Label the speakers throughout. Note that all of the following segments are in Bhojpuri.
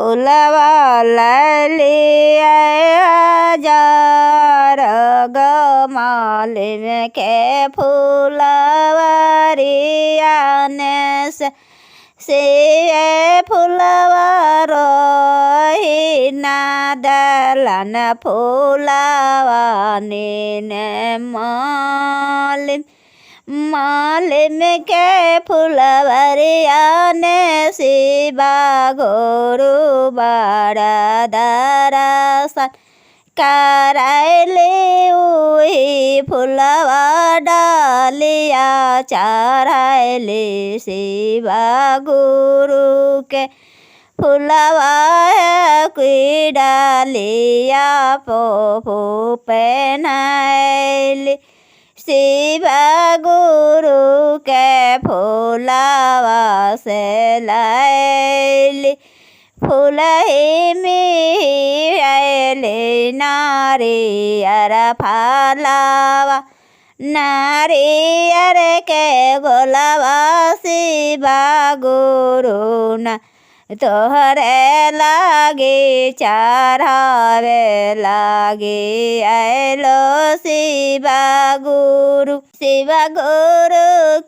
Speaker 1: फूलवा लिया हजार मालिन के फूलवरिया ने से फूलवा रोही ना दलन फूलवा ने मालिन के फूलवरिया ने शिवा गुरु बड़ा दरसन करैले उही फूलवा डालिया चढ़ैले शिवा गुरु के फूलवा की डालिया पोपो पहनैली शिवा गुरु के फूलवा से लैली फूलही मिले नारियर फलवा नारियर के गोलवा शिवा गुरु न तोहरे लागे चढ़ावे लागे आलो शिवा गुरु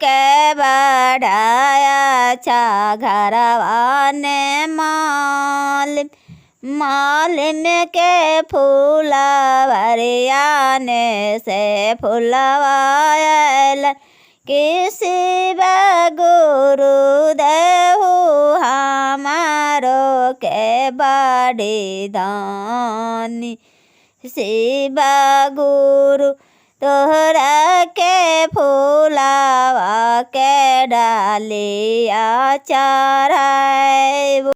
Speaker 1: के बढ़ाया छा घरवा ने मालिन के फूलवरिया ने से फूलवायल कि शिवा गुरु देहु हमारो के बड़ी दानी शिवा गुरु तोहरा के फूलवा के डालिया चढ़ाई।